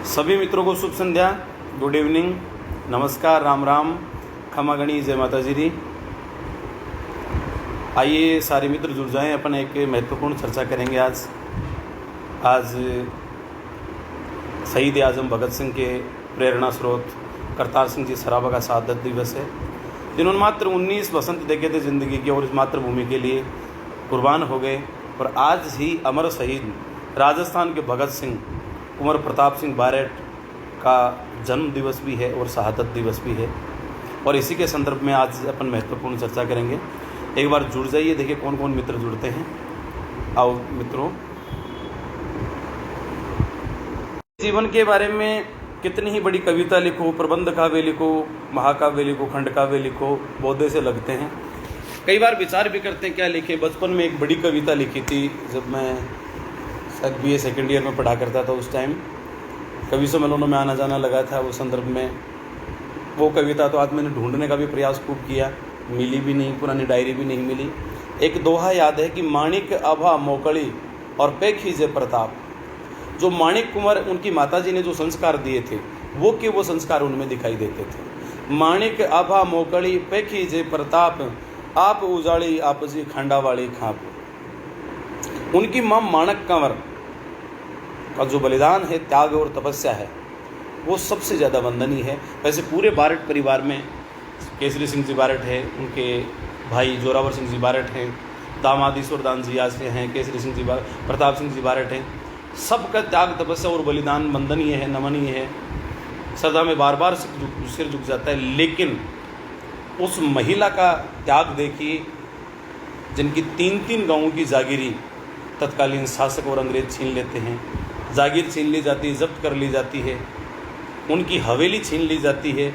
सभी मित्रों को शुभ संध्या, गुड इवनिंग, नमस्कार, राम राम, खमा गणी, जय माता जी। आइए सारे मित्र जुड़ जाएं, अपन एक महत्वपूर्ण चर्चा करेंगे। आज शहीद आजम भगत सिंह के प्रेरणा स्रोत करतार सिंह जी सराबा का शहादत दिवस है, जिन्होंने मात्र 19 वसंत देखे थे ज़िंदगी के और इस मातृभूमि के लिए कुर्बान हो गए। और आज ही अमर शहीद राजस्थान के भगत सिंह कुंवर प्रताप सिंह बारेट का जन्म दिवस भी है और शहादत दिवस भी है। और इसी के संदर्भ में आज अपन महत्वपूर्ण चर्चा करेंगे। एक बार जुड़ जाइए, देखिए कौन कौन मित्र जुड़ते हैं। आओ मित्रों, जीवन के बारे में कितनी ही बड़ी कविता लिखो, प्रबंध काव्य लिखो, महाकाव्य लिखो, खंड काव्य लिखो, बौद्धे से लगते हैं। कई बार विचार भी करते हैं क्या लिखे। बचपन में एक बड़ी कविता लिखी थी, जब मैं शायद BA सेकेंड ईयर में पढ़ा करता था। उस टाइम कवि सम्मेलनों में आना जाना लगा था। उस संदर्भ में वो कविता तो आज मैंने ढूंढने का भी प्रयास खूब किया, मिली भी नहीं, पुरानी डायरी भी नहीं मिली। एक दोहा याद है कि माणिक आभा मोकड़ी और पे खीजे प्रताप। जो माणिक कुंवर, उनकी माताजी ने जो संस्कार दिए थे वो संस्कार उनमें दिखाई देते थे। माणिक आभा मोकड़ी पे खीजे प्रताप, आप उजाड़ी आप जी खंडावाड़ी खाप। उनकी मां माणक कंवर का जो बलिदान है, त्याग और तपस्या है, वो सबसे ज़्यादा वंदनीय है। वैसे पूरे बारेट परिवार में केसरी सिंह जी बारेट है, उनके भाई जोरावर सिंह जी बारेट हैं, दामाद ईश्वरदान जी आज हैं, केसरी सिंह जी बारेट, प्रताप सिंह जी बारेट हैं। सबका त्याग, तपस्या और बलिदान वंदनीय है, नमनीय है। सदा में बार बार सिर झुक जाता है। लेकिन उस महिला का त्याग देखिए, जिनकी 3-3 गांवों की जागीरी तत्कालीन शासक और अंग्रेज छीन लेते हैं। जागीर छीन ली जाती है, जब्त कर ली जाती है, उनकी हवेली छीन ली जाती है,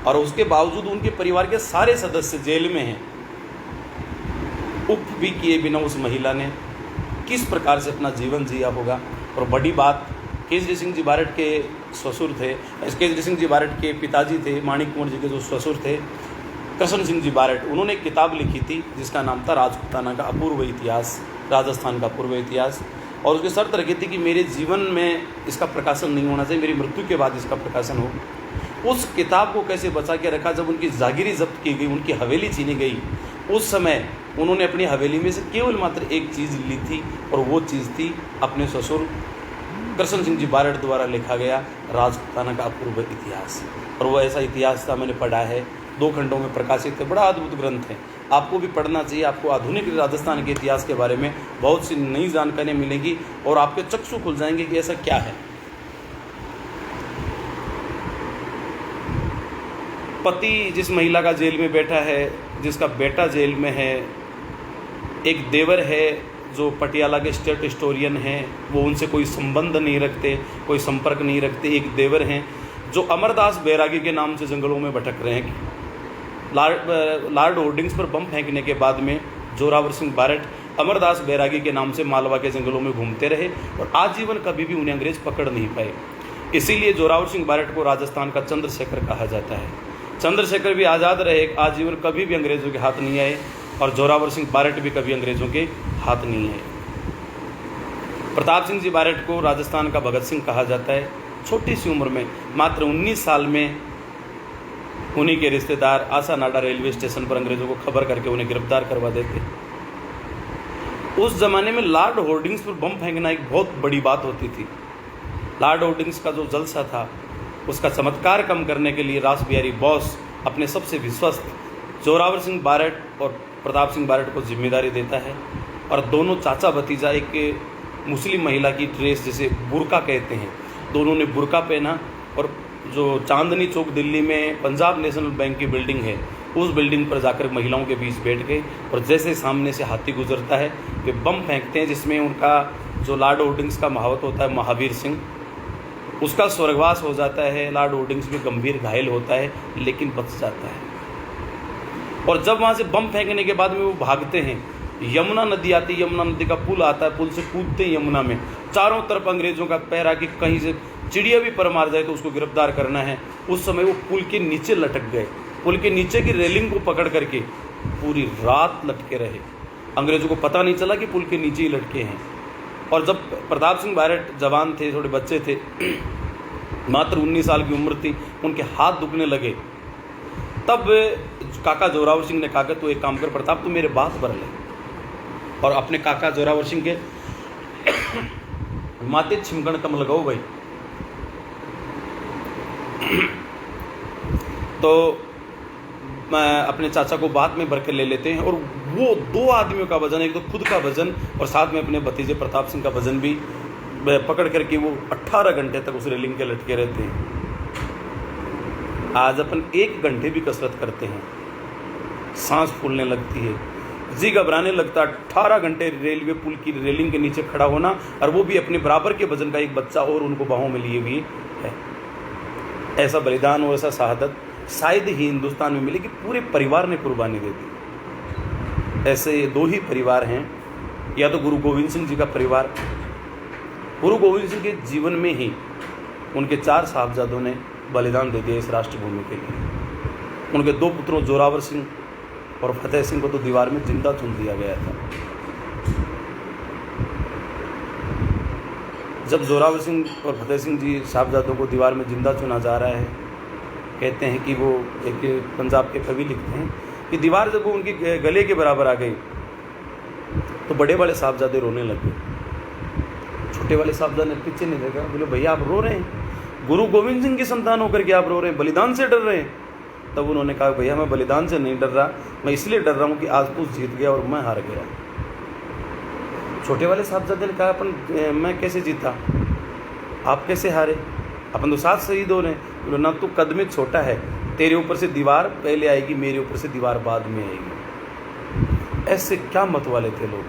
और उसके बावजूद उनके परिवार के सारे सदस्य जेल में हैं। उप भी किए बिना उस महिला ने किस प्रकार से अपना जीवन जिया होगा। और बड़ी बात, केसरी सिंह जी बारेट के ससुर थे, केसरी सिंह जी बारेट के पिताजी थे, माणिक कुंवर जी के जो ससुर थे कृष्ण सिंह जी बारेट, उन्होंने एक किताब लिखी थी जिसका नाम था राजपूताना का अपूर्व इतिहास, राजस्थान का अपूर्व इतिहास। और उसकी शर्त रखी थी कि मेरे जीवन में इसका प्रकाशन नहीं होना चाहिए, मेरी मृत्यु के बाद इसका प्रकाशन हो। उस किताब को कैसे बचा के रखा? जब उनकी जागीरी जब्त की गई, उनकी हवेली छीनी गई, उस समय उन्होंने अपनी हवेली में से केवल मात्र एक चीज़ ली थी, और वो चीज़ थी अपने ससुर कृष्ण सिंह जी बारेट द्वारा लिखा गया राजपूताना का अपूर्व इतिहास। और वो ऐसा इतिहास था, मैंने पढ़ा है, 2 खंडों में प्रकाशित है, बड़ा अद्भुत ग्रंथ है, आपको भी पढ़ना चाहिए। आपको आधुनिक राजस्थान के इतिहास के बारे में बहुत सी नई जानकारियाँ मिलेंगी और आपके चक्षु खुल जाएंगे कि ऐसा क्या है। पति जिस महिला का जेल में बैठा है, जिसका बेटा जेल में है, एक देवर है जो पटियाला के स्टेट हिस्टोरियन हैं, वो उनसे कोई संबंध नहीं रखते, कोई संपर्क नहीं रखते। एक देवर हैं जो अमरदास बैरागी के नाम से जंगलों में भटक रहे हैं। लॉर्ड होर्डिंग्स पर बम फेंकने के बाद में जोरावर सिंह बारेट अमरदास बैरागी के नाम से मालवा के जंगलों में घूमते रहे और आजीवन कभी भी उन्हें अंग्रेज पकड़ नहीं पाए। इसीलिए जोरावर सिंह बारेट को राजस्थान का चंद्रशेखर कहा जाता है। चंद्रशेखर भी आज़ाद रहे, आजीवन कभी भी अंग्रेजों के हाथ नहीं आए, और जोरावर सिंह बारेट भी कभी अंग्रेजों के हाथ नहीं आए। प्रताप सिंह जी बारेट को राजस्थान का भगत सिंह कहा जाता है। छोटी सी उम्र में, मात्र 19 साल में, उन्हीं के रिश्तेदार आसानाडा रेलवे स्टेशन पर अंग्रेजों को खबर करके उन्हें गिरफ्तार करवा देते। उस जमाने में लॉर्ड होर्डिंग्स पर बम फेंकना एक बहुत बड़ी बात होती थी। लॉर्ड होर्डिंग्स का जो जलसा था, उसका चमत्कार कम करने के लिए रास बिहारी बोस अपने सबसे विश्वस्त जोरावर सिंह बारेट और प्रताप सिंह बारेट को जिम्मेदारी देता है। और दोनों चाचा भतीजा एक मुस्लिम महिला की ड्रेस, जिसे बुर्का कहते हैं, दोनों ने बुर्का पहना और जो चांदनी चौक दिल्ली में पंजाब नेशनल बैंक की बिल्डिंग है, उस बिल्डिंग पर जाकर महिलाओं के बीच बैठ गए। और जैसे सामने से हाथी गुजरता है, वे बम फेंकते हैं, जिसमें उनका जो लॉर्ड होर्डिंग्स का महावत होता है, महावीर सिंह, उसका स्वर्गवास हो जाता है। लॉर्ड होर्डिंग्स भी गंभीर घायल होता है, लेकिन बच जाता है। और जब वहाँ से बम फेंकने के बाद में वो भागते हैं, यमुना नदी आती है, यमुना नदी का पुल आता है, पुल से कूदते हैं यमुना में। चारों तरफ अंग्रेजों का पैरा कि कहीं से चिड़िया भी पर मार जाए तो उसको गिरफ्तार करना है। उस समय वो पुल के नीचे लटक गए, पुल के नीचे की रेलिंग को पकड़ करके पूरी रात लटके रहे। अंग्रेजों को पता नहीं चला कि पुल के नीचे ही लटके हैं। और जब प्रताप सिंह बारेट जवान थे, थोड़े बच्चे थे, मात्र 19 साल की उम्र थी, उनके हाथ दुखने लगे। तब काका जोरावर सिंह ने कहा कि तू एक काम कर प्रताप, तू मेरे बात भर ले। और अपने काका जोरावर सिंह के माते छिमकण कम लगाओ भाई। तो अपने चाचा को बात में भर के ले लेते हैं और वो 2 आदमियों का वजन, एक तो खुद का वजन और साथ में अपने भतीजे प्रताप सिंह का वजन भी पकड़ करके वो 18 घंटे तक उस रेलिंग के लटके रहते हैं। आज अपन 1 घंटे भी कसरत करते हैं, सांस फूलने लगती है, जी घबराने लगता। 18 घंटे रेलवे पुल की रेलिंग के नीचे खड़ा होना, और वो भी अपने बराबर के वजन का एक बच्चा और उनको बाहों में लिए भी है। ऐसा बलिदान और ऐसा शहादत शायद ही हिंदुस्तान में मिलेगी। पूरे परिवार ने कुर्बानी दे दी। ऐसे 2 ही परिवार हैं, या तो गुरु गोविंद सिंह जी का परिवार। गुरु गोविंद सिंह के जीवन में ही उनके 4 साहबजादों ने बलिदान दे दिया इस राष्ट्रभूमि के लिए। उनके 2 पुत्रों जोरावर सिंह और फतेह सिंह को तो दीवार में जिंदा चुन दिया गया था। जब जोरावर सिंह और फतेह सिंह जी साहबजादों को दीवार में जिंदा चुना जा रहा है, कहते हैं कि वो एक पंजाब के कवि लिखते हैं कि दीवार जब वो उनके गले के बराबर आ गई तो बड़े वाले साहबजादे रोने लगे। छोटे वाले साहबजादे ने पीछे नहीं देखा, बोले भैया आप रो रहे हैं, गुरु गोविंद सिंह की संतान होकर के आप रो रहे हैं, बलिदान से डर रहे हैं। तब उन्होंने कहा भैया मैं बलिदान से नहीं डर रहा, मैं इसलिए डर रहा हूँ कि आसपूस जीत गया और मैं हार गया। छोटे वाले साहबजादे ने कहा अपन मैं कैसे जीता, आप कैसे हारे, अपन तो साथ शहीद हो रहे हैं। बोलो ना, तू कद में छोटा है, तेरे ऊपर से दीवार पहले आएगी, मेरे ऊपर से दीवार बाद में आएगी। ऐसे क्या मत वाले थे लोग।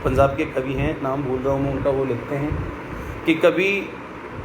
पंजाब के कवि हैं, नाम भूल रहा हूँ मैं उनका, वो लिखते हैं कि कभी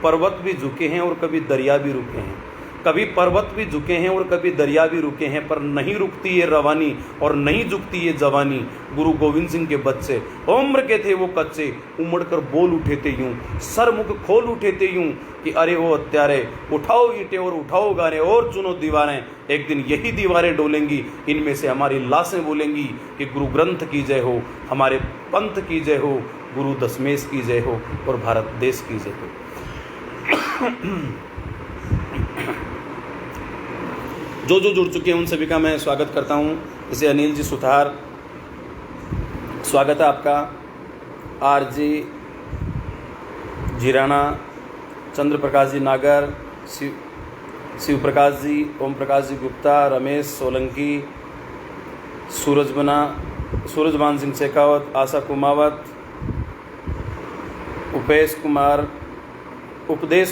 पर्वत भी झुके हैं और कभी दरिया भी रुके हैं, कभी पर्वत भी झुके हैं और कभी दरिया भी रुके हैं, पर नहीं रुकती ये रवानी और नहीं झुकती ये जवानी। गुरु गोविंद सिंह के बच्चे उम्र के थे वो कच्चे, उमड़कर बोल उठे थे यूं, सर मुख खोल उठे थे यूं कि अरे ओ हत्यारे, उठाओ ईंटें और उठाओ गारे और चुनो दीवारें, एक दिन यही दीवारें डोलेंगी, इनमें से हमारी लाशें बोलेंगी कि गुरु ग्रंथ की जय हो, हमारे पंथ की जय हो, गुरु दशमेश की जय हो और भारत देश की जय हो। जो जुड़ चुके हैं उन सभी का मैं स्वागत करता हूं। जैसे अनिल जी सुथार, स्वागत है आपका। आरजी जीराना, चंद्र प्रकाश जी नागर, शिव प्रकाश जी, ओम प्रकाश जी गुप्ता, रमेश सोलंकी, सूरजमान सिंह शेखावत, आशा कुमावत, उपदेश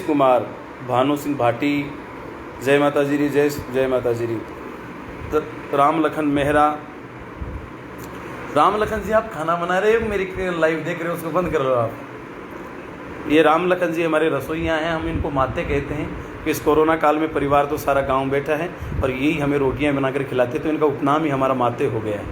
कुमार, भानु सिंह भाटी, जय माता जी री, जय माता जी री। राम लखन मेहरा, राम लखन जी आप खाना बना रहे हो, मेरी लाइव देख रहे हो, उसको बंद कर लो आप। ये राम लखन जी हमारे रसोइया हैं, हम इनको माते कहते हैं कि इस कोरोना काल में परिवार तो सारा गांव बैठा है और यही हमें रोटियां बनाकर खिलाते, तो इनका उपनाम ही हमारा माते हो गया है।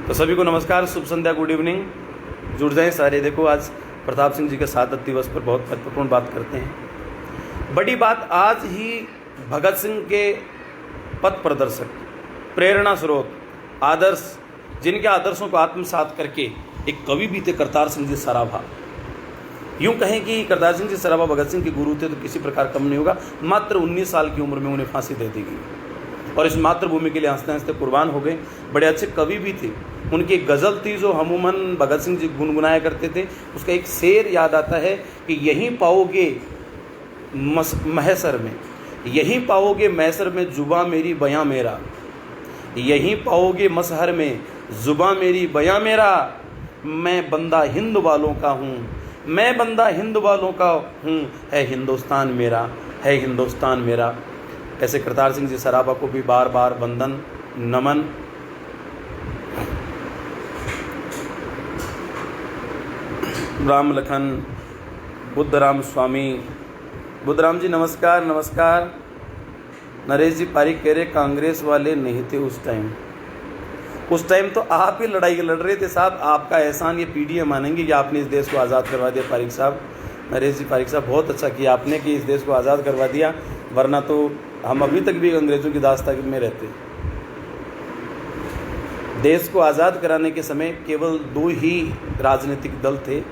तो सभी को नमस्कार, शुभ संध्या, गुड इवनिंग। जुड़ जाएं सारे। देखो आज प्रताप सिंह जी के शहादत दिवस पर बहुत महत्वपूर्ण बात करते हैं। बड़ी बात, आज ही भगत सिंह के पथ प्रदर्शक, प्रेरणा स्रोत, आदर्श, जिनके आदर्शों को आत्मसात करके एक कवि भी थे करतार सिंह जी सराभा। यूं कहें कि करतार सिंह जी सराभा भगत सिंह के गुरु थे तो किसी प्रकार कम नहीं होगा। मात्र 19 साल की उम्र में उन्हें फांसी दे दी गई और इस मातृभूमि के लिए हंसते हंसते कुर्बान हो गए। बड़े अच्छे कवि भी थे। उनकी एक गज़ल थी जो अमूमन भगत सिंह जी गुनगुनाया करते थे। उसका एक शेर याद आता है कि यहीं पाओगे महसर में, यहीं पाओगे मैसर में जुबा मेरी बयां मेरा, यहीं पाओगे मसहर में जुबा मेरी बयां मेरा, मैं बंदा हिंद वालों का हूँ, मैं बंदा हिंद वालों का हूँ, है हिंदुस्तान मेरा, है हिंदुस्तान मेरा। ऐसे करतार सिंह जी सराभा को भी बार बार वंदन नमन। राम लखन, बुद्धराम स्वामी, बुद्धराम जी नमस्कार नमस्कार। नरेश जी पारिक कह रहे कांग्रेस वाले नहीं थे उस टाइम तो आप ही लड़ाई लड़ रहे थे साहब। आपका एहसान ये पीडीए मानेंगे कि आपने इस देश को आज़ाद करवा दिया। पारिक साहब, नरेश जी पारिक साहब, बहुत अच्छा किया आपने कि इस देश को आज़ाद करवा दिया, वरना तो हम अभी तक भी अंग्रेज़ों की दास्तान में रहते। देश को आज़ाद कराने के समय केवल 2 ही राजनीतिक दल थे,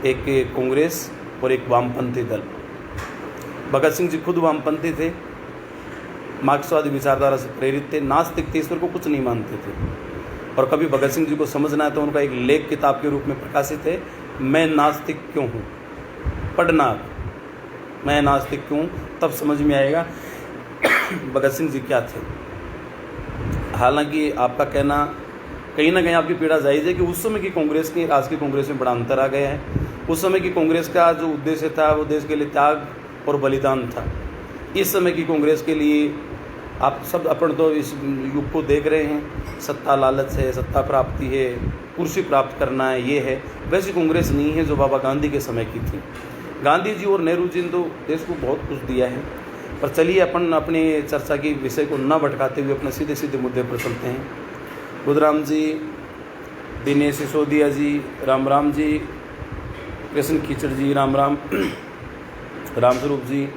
एक कांग्रेस और एक वामपंथी दल। भगत सिंह जी खुद वामपंथी थे, मार्क्सवादी विचारधारा से प्रेरित थे, नास्तिक थे, ईश्वर को कुछ नहीं मानते थे। और कभी भगत सिंह जी को समझना है तो उनका एक लेख किताब के रूप में प्रकाशित है, मैं नास्तिक क्यों हूँ। पढ़ना, मैं नास्तिक क्यों, तब समझ में आएगा भगत सिंह जी क्या थे। हालांकि आपका कहना कहीं ना कहीं आपकी पीड़ा जायज़ है कि उस समय की कांग्रेस की आज की कांग्रेस में बड़ा अंतर आ गया है। उस समय की कांग्रेस का जो उद्देश्य था वो देश के लिए त्याग और बलिदान था। इस समय की कांग्रेस के लिए आप सब अपन तो इस युग को देख रहे हैं, सत्ता लालच है, सत्ता प्राप्ति है, कुर्सी प्राप्त करना है, ये है। वैसी कांग्रेस नहीं है जो बाबा गांधी के समय की थी। गांधी जी और नेहरू जी ने तो देश को बहुत कुछ दिया है। पर चलिए अपन अपनी चर्चा की विषय को न भटकाते हुए अपने सीधे सीधे मुद्दे पर चलते हैं। बुधराम जी, दिनेश सिसोदिया जी, राम राम जी, कृष्ण कीचड़ जी, राम राम, रामस्वरूप जी,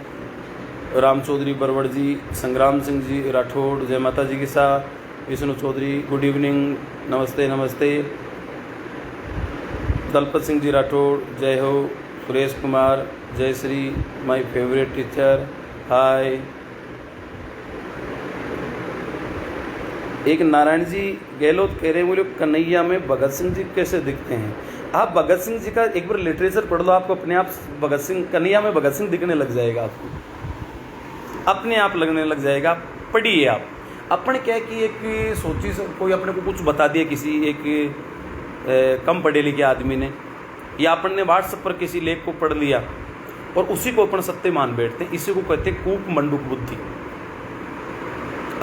राम चौधरी बरवड़ जी, संग्राम सिंह जी राठौड़, जय माता जी की सा, विष्णु चौधरी, गुड इवनिंग, नमस्ते नमस्ते, दलपत सिंह जी राठौड़, जय हो, सुरेश कुमार, जय श्री, माय फेवरेट टीचर, हाय। एक नारायण जी गहलोत कह रहे हैं, बोले कन्हैया में भगत सिंह जी कैसे दिखते हैं। आप भगत सिंह जी का एक बार लिटरेचर पढ़ लो, आपको अपने आप भगत सिंह, कन्हैया में भगत सिंह दिखने लग जाएगा, आपको अपने आप लगने लग जाएगा। पढ़िए आप। अपन क्या कि एक सोची कोई अपने को कुछ बता दिया किसी एक कम पढ़े लिखे आदमी ने, या अपन ने व्हाट्सएप पर किसी लेख को पढ़ लिया और उसी को अपन सत्य मान बैठते हैं। इसी को कहते हैं कूप मंडूक बुद्धि।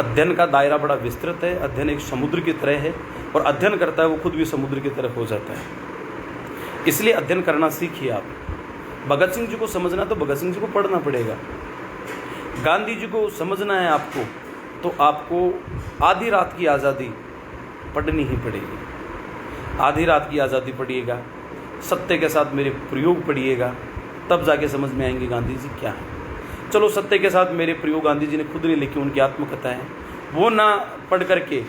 अध्ययन का दायरा बड़ा विस्तृत है। अध्ययन एक समुद्र की तरह है और अध्ययन करता है वो खुद भी समुद्र की तरह हो जाता है। इसलिए अध्ययन करना सीखिए आप। भगत सिंह जी को समझना तो भगत सिंह जी को पढ़ना पड़ेगा। गांधी जी को समझना है आपको तो आपको आधी रात की आज़ादी पढ़नी ही पड़ेगी। आधी रात की आज़ादी पढ़िएगा, सत्य के साथ मेरे प्रयोग पढ़िएगा, तब जाके समझ में आएंगे गांधी जी क्या है। चलो सत्य के साथ मेरे प्रयोग गांधी जी ने खुद नहीं लिखी, उनकी आत्मकथा है, वो ना पढ़ करके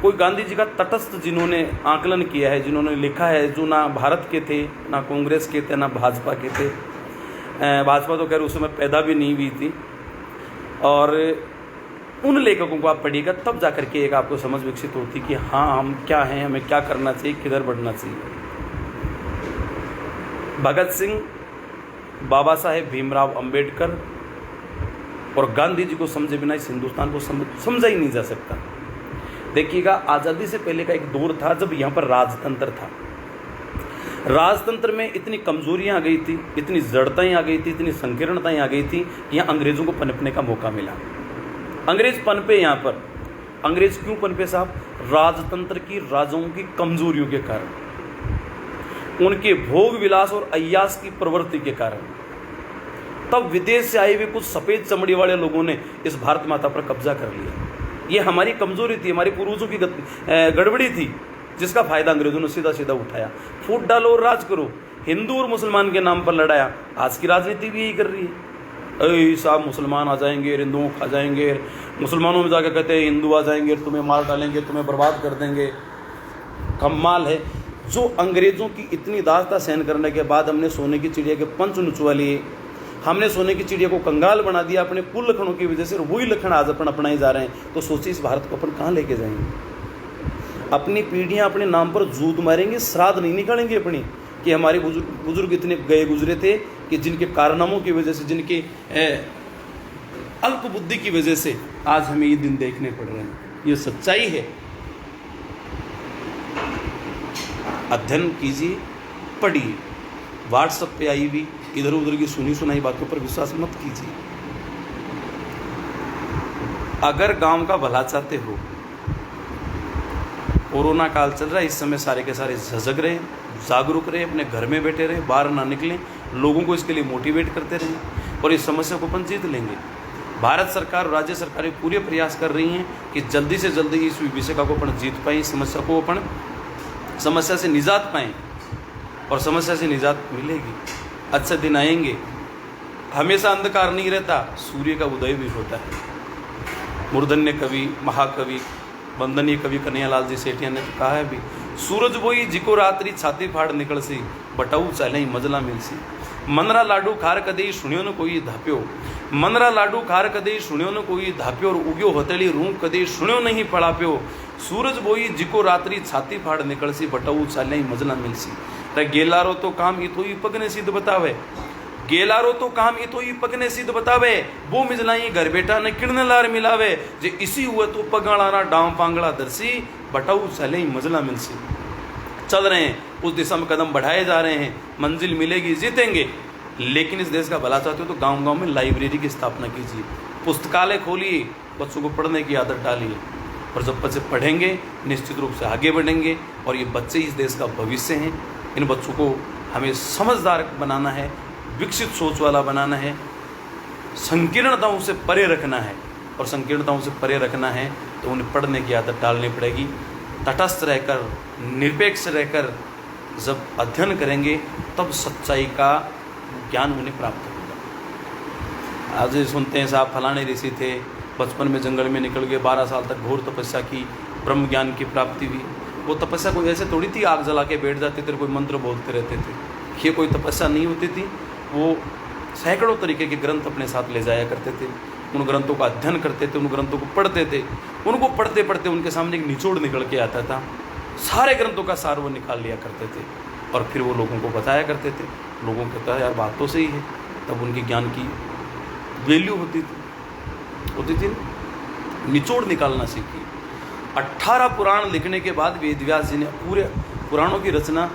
कोई गांधी जी का तटस्थ जिन्होंने आकलन किया है, जिन्होंने लिखा है, जो ना भारत के थे, ना कांग्रेस के थे, ना भाजपा के थे। भाजपा तो खैर उस समय पैदा भी नहीं हुई थी। और उन लेखकों को आप पढ़िएगा, तब जा करके एक आपको समझ विकसित होती कि हाँ हम क्या हैं, हमें क्या करना चाहिए, किधर बढ़ना चाहिए। भगत सिंह, बाबा साहेब भीमराव अंबेडकर और गांधी जी को समझे बिना इस हिंदुस्तान को समझा ही नहीं जा सकता। देखिएगा, आज़ादी से पहले का एक दौर था जब यहाँ पर राजतंत्र था। राजतंत्र में इतनी कमजोरियाँ आ गई थी, इतनी जड़ताएँ आ गई थी, इतनी संकीर्णताएँ आ गई थी कि यहाँ अंग्रेज़ों को पनपने का मौका मिला। अंग्रेज पनपे यहाँ पर। अंग्रेज क्यों पनपे साहब? राजतंत्र की, राजाओं की कमजोरियों के कारण, उनके भोग विलास और अय्यास की प्रवृत्ति के कारण। तब विदेश से आए हुए कुछ सफ़ेद चमड़ी वाले लोगों ने इस भारत माता पर कब्जा कर लिया। ये हमारी कमजोरी थी, हमारे पूर्वजों की गड़बड़ी थी, जिसका फायदा अंग्रेजों ने सीधा सीधा उठाया। फूट डालो और राज करो, हिंदू और मुसलमान के नाम पर लड़ाया। आज की राजनीति भी यही कर रही है। साहब मुसलमान आ जाएंगे, हिंदुओं खा जाएंगे, मुसलमानों में जाकर कहते हैं हिंदू आ जाएंगे, तुम्हें मार डालेंगे, तुम्हें बर्बाद कर देंगे। कमाल है। जो अंग्रेज़ों की इतनी दास्ता सहन करने के बाद हमने सोने की चिड़िया के पंच नुचवा लिए, हमने सोने की चिड़िया को कंगाल बना दिया अपने कुल लक्षणों की वजह से, और वही लक्षण आज अपन अपनाए जा रहे हैं। तो सोचिए इस भारत को अपन कहाँ लेके जाएंगे। अपनी पीढ़ियाँ अपने नाम पर जूत मारेंगे, श्राद्ध नहीं निकालेंगे अपनी कि हमारे बुजुर्ग इतने गए गुजरे थे कि जिनके कारनामों की वजह से, जिनके अल्प बुद्धि की वजह से आज हमें ये दिन देखने पड़ रहे हैं। ये सच्चाई है। अध्ययन कीजिए, पढ़िए। व्हाट्सएप पे आई हुई इधर उधर की सुनी सुनाई बातों पर विश्वास मत कीजिए। अगर गांव का भला चाहते हो, कोरोना काल चल रहा है, इस समय सारे के सारे झिझक रहे, जागरूक रहे, अपने घर में बैठे रहे, बाहर ना निकलें, लोगों को इसके लिए मोटिवेट करते रहें और इस समस्या को अपन जीत लेंगे। भारत सरकार और राज्य सरकारें पूरे प्रयास कर रही हैं कि जल्दी से जल्दी इस विषय को अपन जीत पाएँ, समस्या को अपन समस्या से निजात पाएँ, और समस्या से निजात मिलेगी। अच्छे दिन आएंगे। हमेशा अंधकार नहीं रहता, सूर्य का उदय भी होता है। मूर्धन्य कवि, महाकवि, वंदनीय कवि कन्हैयालाल जी सेठिया ने तो कहा है भी, सूरज बोई जिको रात्रि छाती फाड़ निकल सी, बटाऊ चाले मजला मिल सी। मनरा लाडू खार कदे सुनियो न कोई धाप्यो, मनरा लाडू खार कदे सुनियो न कोई धाप्यो, और उग्यो हथेली रूं कदे सुनियो नहीं पड़ाप्यो। सूरज बोई जिको रात्रि छाती फाड़ निकलसी, बटाऊ चाले मजना मिलसी। रे गेलारो तो काम इतो ही पगने सिद्ध बतावे, गेलारो तो काम इतो ही पगने सिद्ध बतावे। वो मिजलाई घर बेटा ने किरण लार मिलावे, जे इसी हुए तो पगाड़ा डाम पांगड़ा दरसी, बटाऊ चाले मजला मिलसी। चल रहे हैं, उस दिशा में कदम बढ़ाए जा रहे हैं, मंजिल मिलेगी, जीतेंगे। लेकिन इस देश का भला चाहते हो तो गांव-गांव में लाइब्रेरी की स्थापना कीजिए, पुस्तकालय खोलिए, बच्चों को पढ़ने की आदत डालिए। और जब बच्चे पढ़ेंगे निश्चित रूप से आगे बढ़ेंगे, और ये बच्चे इस देश का भविष्य हैं। इन बच्चों को हमें समझदार बनाना है, विकसित सोच वाला बनाना है, संकीर्णताओं से परे रखना है। और संकीर्णताओं से परे रखना है तो उन्हें पढ़ने की आदत डालनी पड़ेगी। तटस्थ रहकर, निरपेक्ष रहकर जब अध्ययन करेंगे तब सच्चाई का ज्ञान उन्हें प्राप्त होगा। आज सुनते हैं साहब फलाने ऋषि थे, बचपन में जंगल में निकल गए, 12 साल तक घोर तपस्या की, ब्रह्म ज्ञान की प्राप्ति हुई। वो तपस्या कोई ऐसे थोड़ी थी आग जला के बैठ जाते थे, कोई मंत्र बोलते रहते थे, ये कोई तपस्या नहीं होती थी। वो सैकड़ों तरीके के ग्रंथ अपने साथ ले जाया करते थे, उन ग्रंथों का अध्ययन करते थे, उन ग्रंथों को पढ़ते थे। उनको पढ़ते पढ़ते उनके सामने एक निचोड़ निकल के आता था, सारे ग्रंथों का सार वो निकाल लिया करते थे और फिर वो लोगों को बताया करते थे। लोगों को कहता यार बात तो सही है, तब उनके ज्ञान की वैल्यू होती थी। निचोड़ निकालना सीखी। 18 पुराण लिखने के बाद वेदव्यास जी ने, पूरे पुराणों की रचना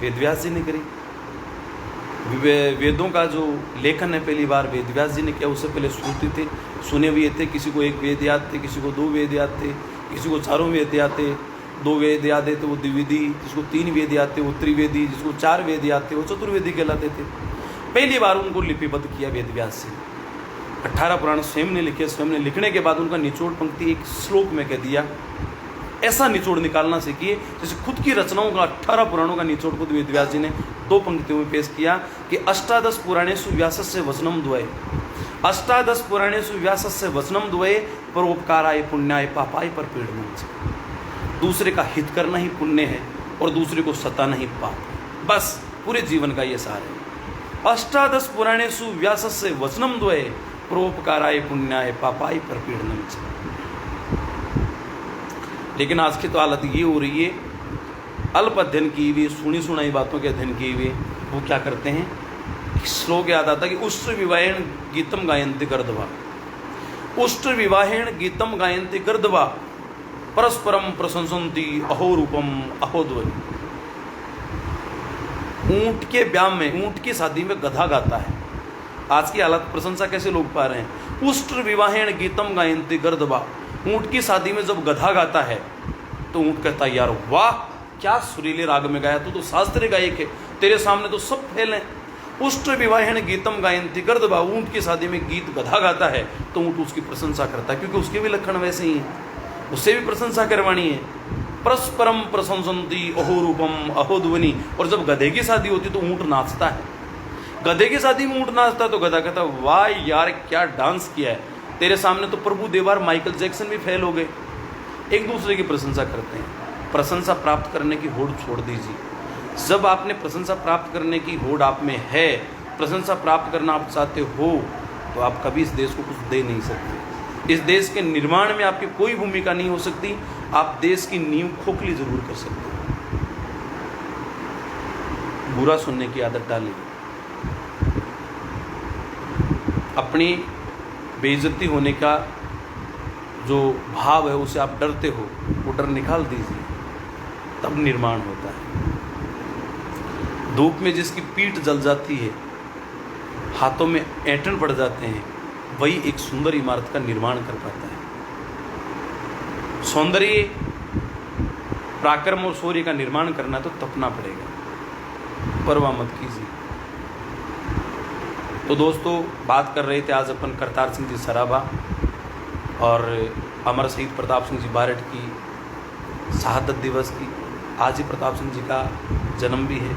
वेदव्यास जी ने करी। वेदों का जो लेखन है पहली बार वेदव्यास जी ने किया। उससे पहले श्रुति थे, सुने हुए थे, किसी को 1 वेद याद थे, किसी को 2 वेद याद थे, किसी को 4 वेद याद थे, 2 वेद याद थे वो द्विवेदी, जिसको 3 वेद याद थे वो त्रिवेदी, जिसको 4 वेद याद थे वो चतुर्वेदी कहलाते थे। पहली बार उनको लिपिबद्ध किया वेदव्यास जी। 18 पुराण स्वयं ने लिखे। स्वयं ने लिखने के बाद उनका निचोड़ पंक्ति एक श्लोक में कह दिया। ऐसा निचोड़ निकालना सीखिए जैसे खुद की रचनाओं का 18 पुराणों का निचोड़ खुद वेदव्यास जी ने 2 पंक्तियों में पेश किया कि अष्टादश पुराणेषु व्यासस्य वचनम द्वये, अष्टादश पुराणेषु व्यासस्य वचनम द्वये, परोपकाराय पुण्याय पापाय परपीडनम। दूसरे का हित करना ही पुण्य है और दूसरे को सताना ही पाप। बस पूरे जीवन का ये सार है। अष्टादश पुराणेषु व्यासस्य वचनम द्वये, परोपकाराय पुण्याय पापाय परपीडनम। लेकिन आज की तो हालत ये हो रही है, अल्प अध्ययन किए हुए, सुनी सुनाई बातों के अध्ययन किए हुए वो क्या करते हैं, श्लोक याद आता कि उष्ट विवाहेण गीतम गायन्ति गर्दवा, उष्ट विवाहेण गीतम गायन्ति गर्दवा, परस्परम प्रशंसन्ति अहो रूपम अहो ध्वनि। ऊंट के ब्याह में, ऊंट की शादी में गधा गाता है। आज की हालत प्रशंसा कैसे लोग पा रहे हैं। उष्ट विवाहेण गीतम गायन्ति गर्दवा, ऊंट की शादी में जब गधा गाता है तो ऊंट कहता है यार वाह क्या सुरीले राग में गाया, तू तो शास्त्रीय गायक है, तेरे सामने तो सब फेल हैं। उष्ट विवाहेण गीतम गायन्ति गर्दवा, ऊंट की शादी में गीत गधा गाता है तो ऊंट उसकी प्रशंसा करता है, क्योंकि उसके भी लक्षण वैसे ही हैं, उससे भी प्रशंसा करवानी है। परस्परम प्रशंसन्ति अहो रूपम अहो ध्वनि। और जब गधे की शादी होती तो ऊंट नाचता है, गधे की शादी में ऊंट नाचता है तो गधा कहता है वाह यार क्या डांस किया है, तेरे सामने तो प्रभु देवार माइकल जैक्सन भी फेल हो गए। एक दूसरे की प्रशंसा करते हैं। प्रशंसा प्राप्त करने की होड़ छोड़ दीजिए। जब आपने प्रशंसा प्राप्त करने की होड़ आप में है, प्रशंसा प्राप्त करना आप चाहते हो, तो आप कभी इस देश को कुछ दे नहीं सकते। इस देश के निर्माण में आपकी कोई भूमिका नहीं हो सकती। आप देश की नींव खोखली जरूर कर सकते हो। बुरा सुनने की आदत डालिए, अपनी बेइज्जती होने का जो भाव है उसे आप डरते हो, वो डर निकाल दीजिए, तब निर्माण होता है। धूप में जिसकी पीठ जल जाती है, हाथों में ऐंठन पड़ जाते हैं, वही एक सुंदर इमारत का निर्माण कर पाता है। सौंदर्य, पराक्रम और शौर्य का निर्माण करना तो तपना पड़ेगा, परवाह मत कीजिए। तो दोस्तों बात कर रहे थे आज अपन करतार सिंह जी सराबा और अमर शहीद प्रताप सिंह जी बारठ की शहादत दिवस की। आज ही प्रताप सिंह जी का जन्म भी है।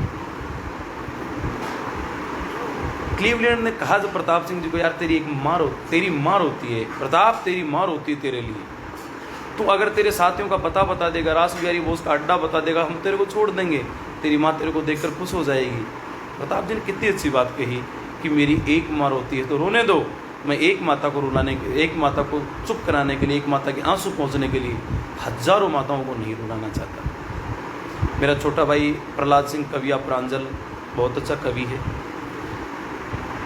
क्लीवलैंड ने कहा जब प्रताप सिंह जी को, यार तेरी मार होती है प्रताप, तेरी मार होती है तेरे लिए, तो अगर तेरे साथियों का पता बता देगा, रास बिहारी बोस का अड्डा बता देगा, हम तेरे को छोड़ देंगे, तेरी माँ तेरे को देखकर खुश हो जाएगी। प्रताप जी ने कितनी अच्छी बात कही कि मेरी एक माँ रोती है तो रोने दो, मैं एक माता को रुलाने के, एक माता को चुप कराने के लिए, एक माता के आंसू पहुँचने के लिए हजारों माताओं को नहीं रुलाना चाहता। मेरा छोटा भाई प्रहलाद सिंह कविया प्रांजल बहुत अच्छा कवि है।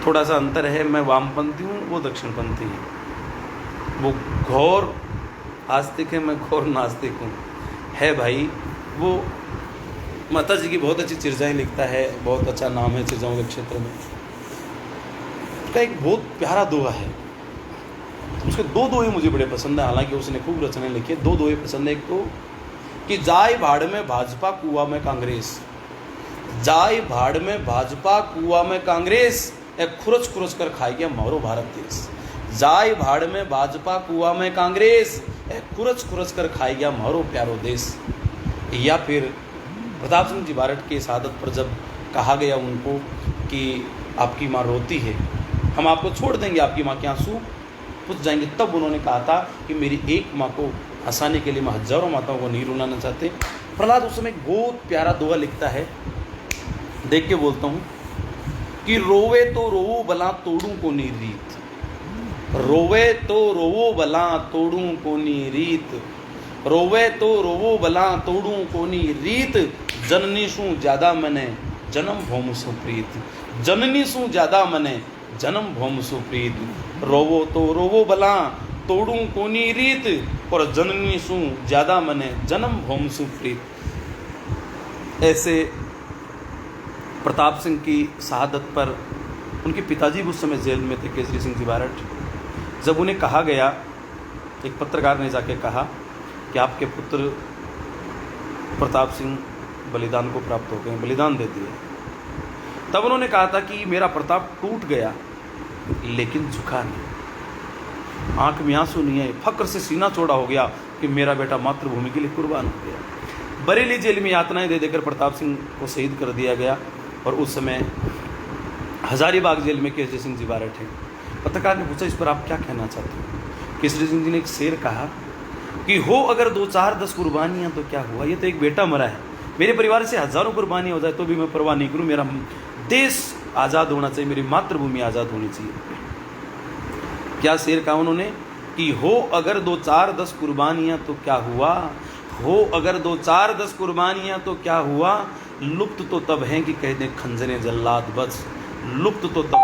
थोड़ा सा अंतर है, मैं वामपंथी हूँ, वो दक्षिणपंथी है। वो घोर आस्तिक है, मैं घोर नास्तिक हूँ। है भाई, वो माता जी की बहुत अच्छी चिरजाएँ लिखता है, बहुत अच्छा नाम है चिरजाओं के क्षेत्र में। उसका एक बहुत प्यारा दोहा है, उसके दो दोहे मुझे बड़े पसंद है, हालांकि उसने खूब रचनाएं लिखी है। दो दोहे पसंद है। एक तो कि जाए भाड़ में भाजपा कुआ में कांग्रेस, जाए भाड़ में भाजपा कुआ में कांग्रेस, खुरच खुरच कर खाई गया मारो भारत देश। जाए भाड़ में भाजपा कुआ में कांग्रेस, खुरच खुरच कर खाई गया मारो प्यारो देश। या फिर प्रताप सिंह जी बारट के शहादत पर जब कहा गया उनको कि आपकी माँ रोती है, हम आपको छोड़ देंगे, आपकी माँ के आंसू पुछ जाएंगे, तब उन्होंने कहा था कि मेरी एक माँ को हंसाने के लिए मैं हजारों माताओं को नहीं रुलाना चाहते। प्रहलाद उस समय बहुत प्यारा दोहा लिखता है, देख के बोलता हूँ कि रोवे तो रोवो भला तोड़ूं को नी रीत, रोवे तो रोवो भला तोड़ूं को नी रीत, रोवे तो रोवो भला तोड़ूं को नी रीत, जननी सू ज्यादा मने जन्म भौम सुप्रीत, जननी सू ज्यादा मने जन्म भौम सुप्रीत, रोवो तो रोवो भला तोड़ूं कोनी रीत, और जननी सू ज्यादा मने जन्म भौम सुप्रीत। ऐसे प्रताप सिंह की शहादत पर उनके पिताजी भी उस समय जेल में थे, केसरी सिंह जी बारट। जब उन्हें कहा गया, एक पत्रकार ने जाके कहा कि आपके पुत्र प्रताप सिंह बलिदान को प्राप्त हो गए, बलिदान दे दिए, तब उन्होंने कहा था कि मेरा प्रताप टूट गया लेकिन झुका नहीं, आंख में आंसू नहीं आए, फक्र से सीना चौड़ा हो गया कि मेरा बेटा मातृभूमि के लिए कुर्बान हो गया। बरेली जेल में यातनाएं दे देकर प्रताप सिंह को शहीद कर दिया गया, और उस समय हजारीबाग जेल में केसरी सिंह जी बारट हैं। पत्रकार ने पूछा, इस पर आप क्या कहना चाहते हो? केसरी सिंह जी ने एक शेर कहा कि हो अगर 2-4-10 कुर्बानियाँ तो क्या हुआ, ये तो एक बेटा मरा है, मेरे परिवार से हजारों कुर्बानियाँ हो जाए तो भी मैं परवाह नहीं करूँ, मेरा देश आज़ाद होना चाहिए, मेरी मातृभूमि आज़ाद होनी चाहिए। क्या शेर कहा उन्होंने कि हो अगर 2-4-10 कुर्बानियाँ तो क्या हुआ, हो अगर 2-4-10 कुर्बानियाँ तो क्या हुआ, लुप्त तो तब हैं कि कह दें खंजरें जल्लाद बस, लुप्त तो तब